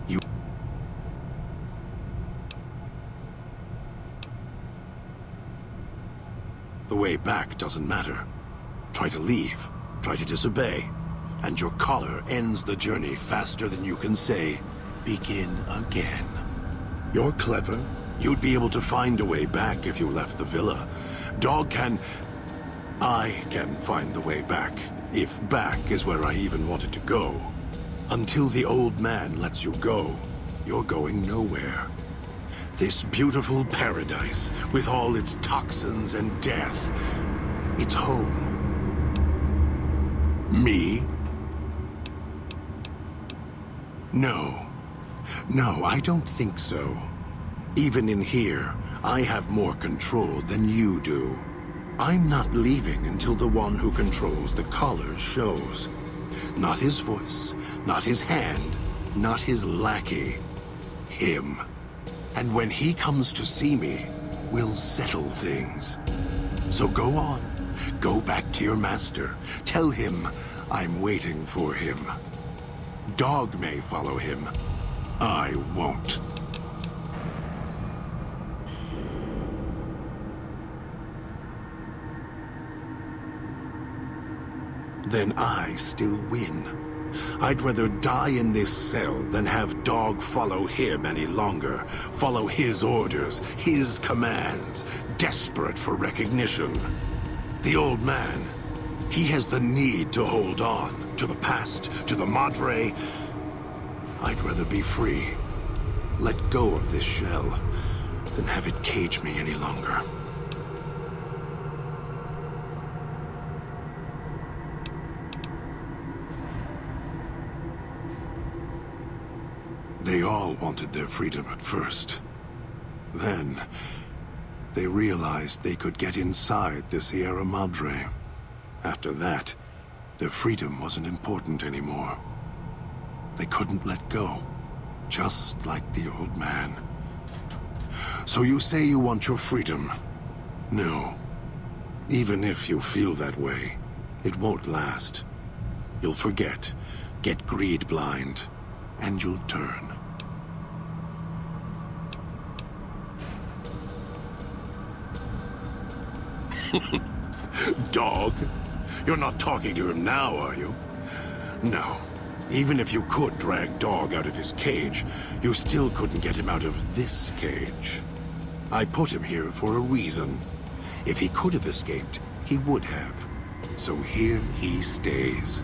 You... The way back doesn't matter. Try to leave, try to disobey, and your collar ends the journey faster than you can say, begin again. You're clever. You'd be able to find a way back if you left the villa. Dog can... I can find the way back, if back is where I even wanted to go. Until the old man lets you go, you're going nowhere. This beautiful paradise, with all its toxins and death, it's home. Me? No. No, I don't think so. Even in here, I have more control than you do. I'm not leaving until the one who controls the collar shows. Not his voice, not his hand, not his lackey. Him. And when he comes to see me, we'll settle things. So go on. Go back to your master. Tell him I'm waiting for him. Dog may follow him. I won't. Then I still win. I'd rather die in this cell than have Dog follow him any longer. Follow his orders, his commands, desperate for recognition. The old man, he has the need to hold on to the past, to the Madre. I'd rather be free. Let go of this shell than have it cage me any longer. They all wanted their freedom at first. Then, they realized they could get inside the Sierra Madre. After that, their freedom wasn't important anymore. They couldn't let go, just like the old man. So you say you want your freedom? No. Even if you feel that way, it won't last. You'll forget, get greed blind, and you'll turn. Dog? You're not talking to him now, are you? No. Even if you could drag Dog out of his cage, you still couldn't get him out of this cage. I put him here for a reason. If he could have escaped, he would have. So here he stays.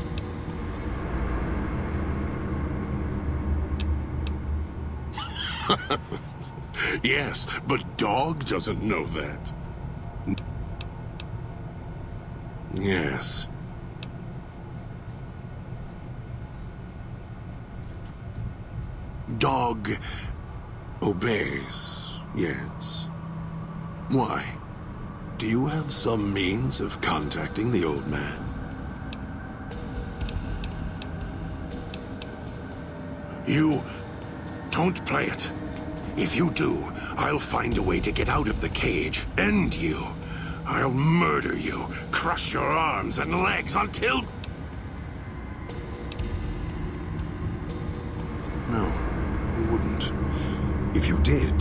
Yes, but Dog doesn't know that. Yes. Dog obeys, yes. Why? Do you have some means of contacting the old man? You don't play it. If you do, I'll find a way to get out of the cage, end you. I'll murder you, crush your arms and legs until... No, you wouldn't. If you did,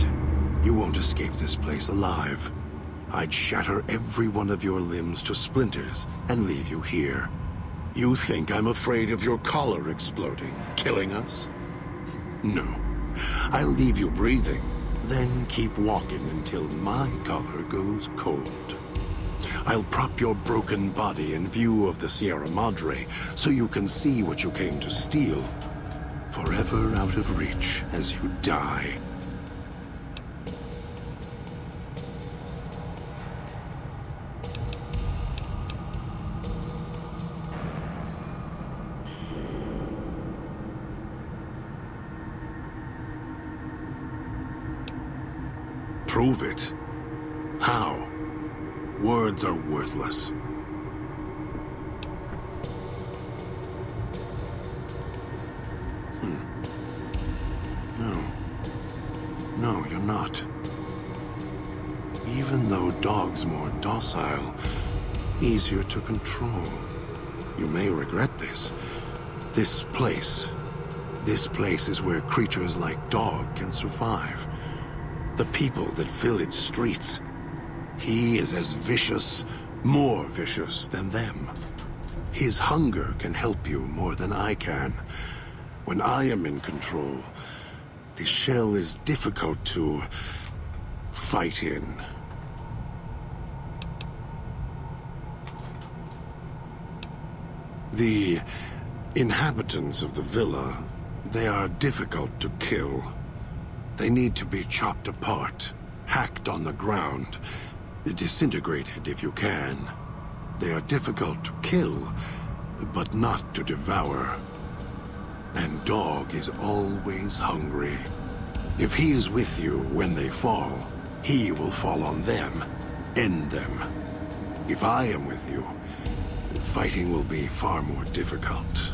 you won't escape this place alive. I'd shatter every one of your limbs to splinters and leave you here. You think I'm afraid of your collar exploding, killing us? No. I'll leave you breathing, then keep walking until my collar goes cold. I'll prop your broken body in view of the Sierra Madre so you can see what you came to steal, forever out of reach as you die. Prove it. How? Words are worthless. No. not. Even though dogs more docile, easier to control. You may regret this. This place is where creatures like Dog can survive. The people that fill its streets. He is as vicious, more vicious than them. His hunger can help you more than I can. When I am in control, this shell is difficult to fight in. The inhabitants of the villa, they are difficult to kill. They need to be chopped apart, hacked on the ground, disintegrated if you can. They are difficult to kill, but not to devour. And Dog is always hungry. If he is with you when they fall, he will fall on them, end them. If I am with you, fighting will be far more difficult.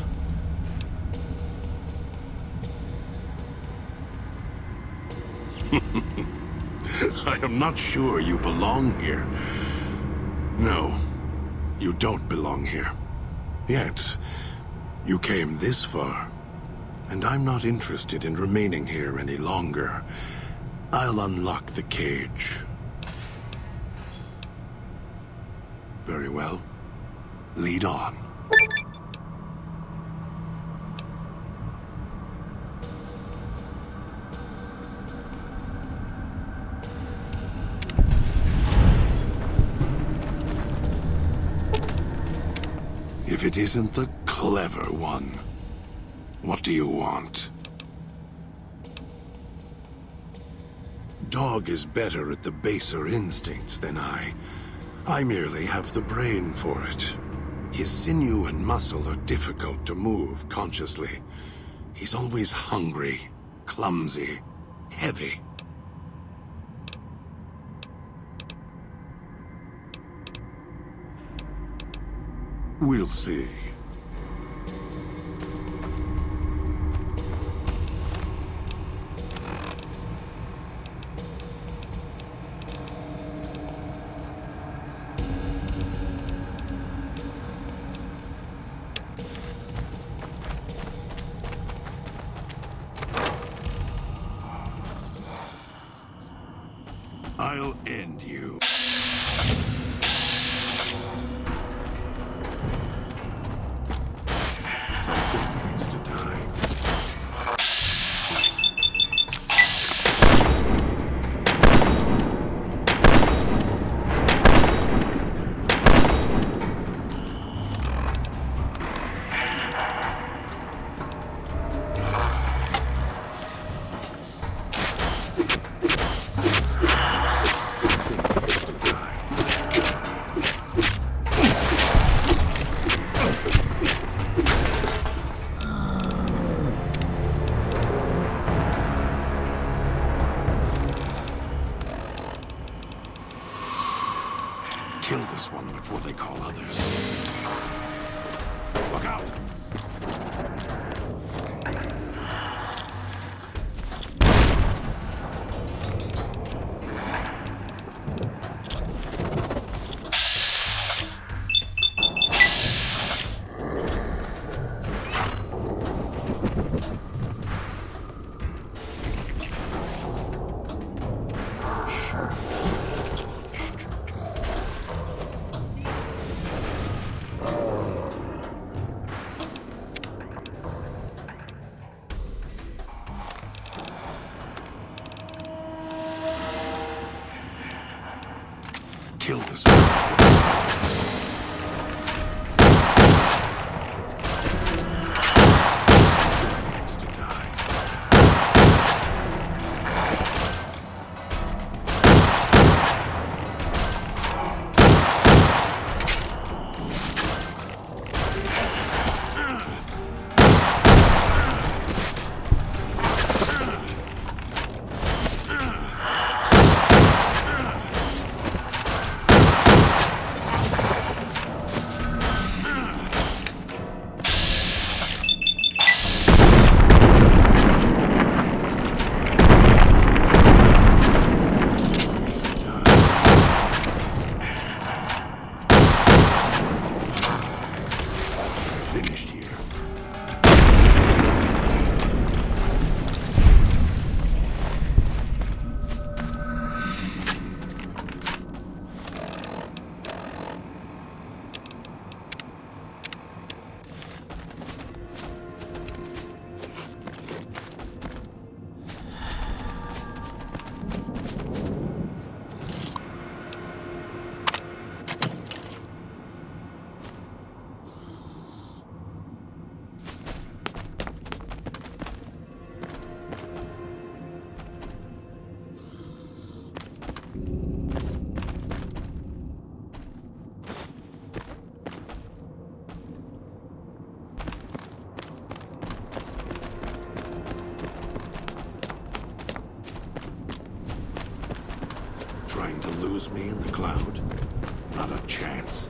I am not sure you belong here. No, you don't belong here. Yet, you came this far, and I'm not interested in remaining here any longer. I'll unlock the cage. Very well. Lead on. If it isn't the clever one, what do you want? Dog is better at the baser instincts than I. I merely have the brain for it. His sinew and muscle are difficult to move consciously. He's always hungry, clumsy, heavy. We'll see. I'll end you. Something needs to die. Kill this one before they call others. Look out! a chance.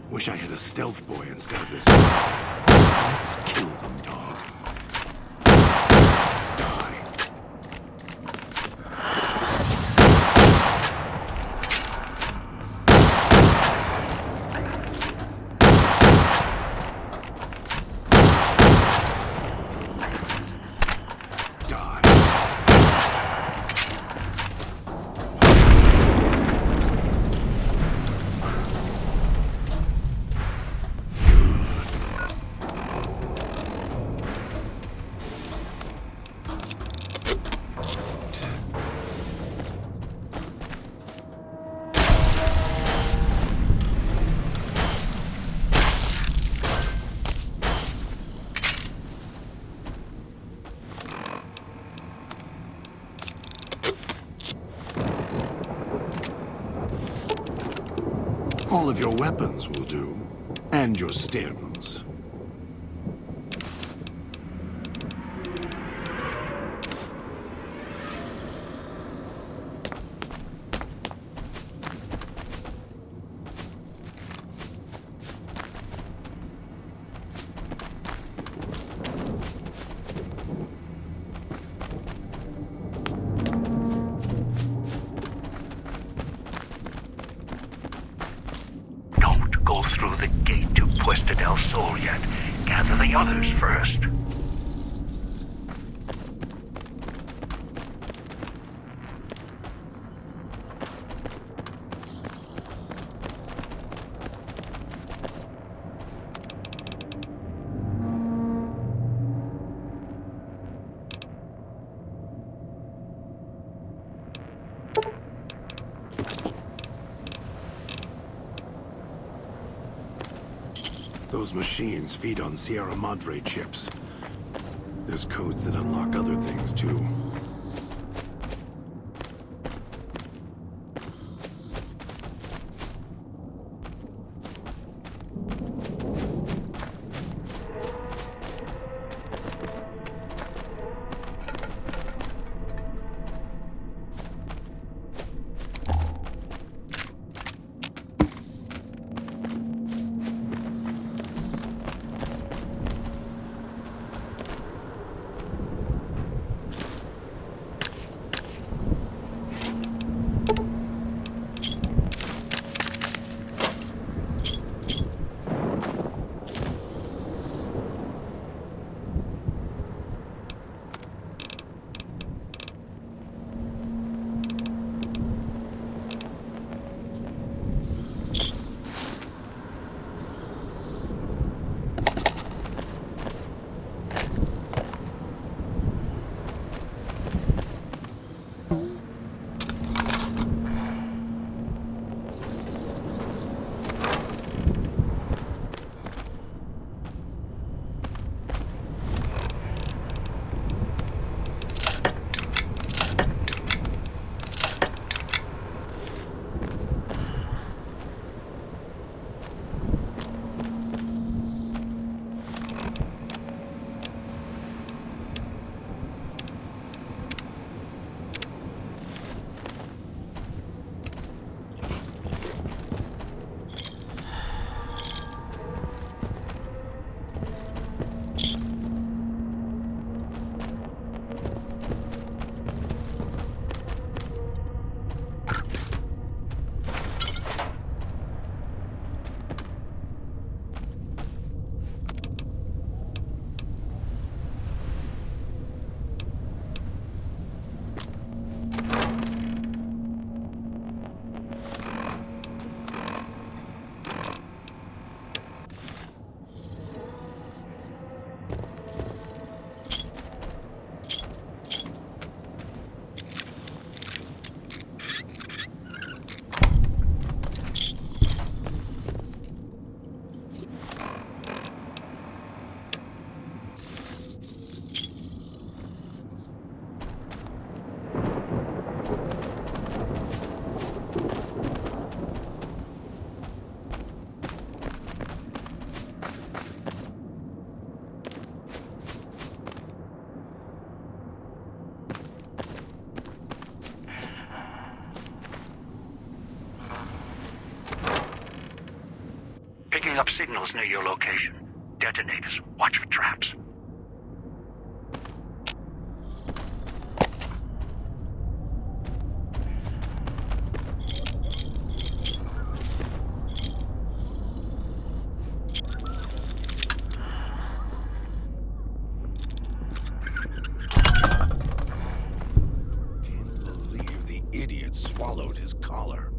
Wish I had a stealth boy instead of this. Let's kill them, dog. Die. All of your weapons will do, and your stims. Gather the others first. Those machines feed on Sierra Madre chips. There's codes that unlock other things, too. picking up signals near your location. Detonators. Watch for traps. Can't believe the idiot swallowed his collar.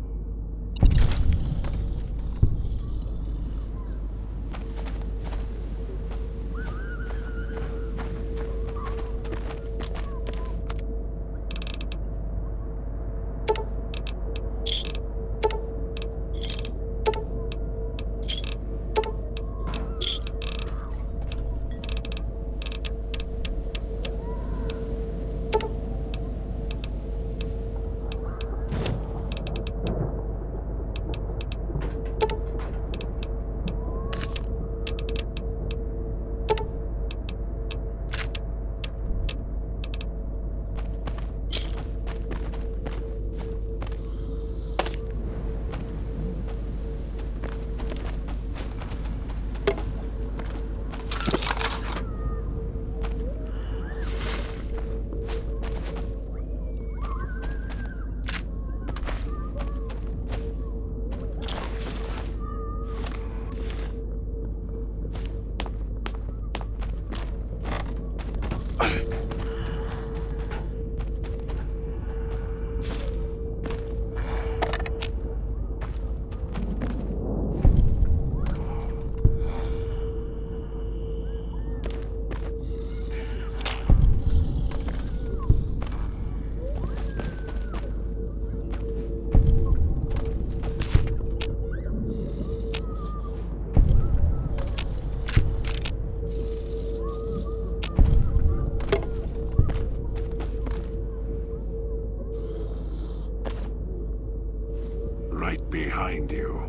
Right behind you.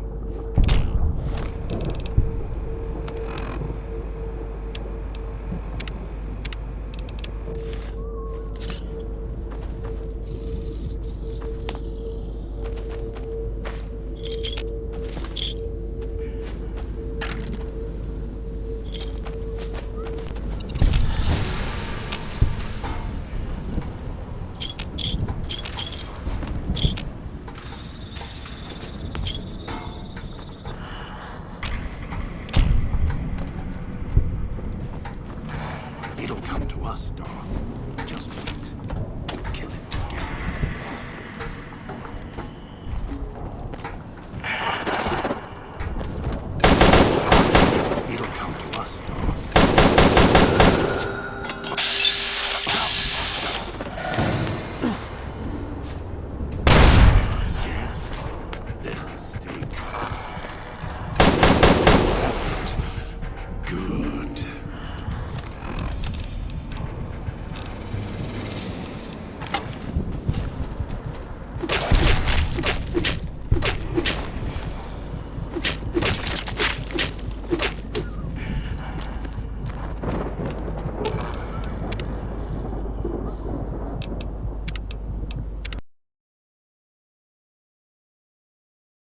It'll come to us, dog.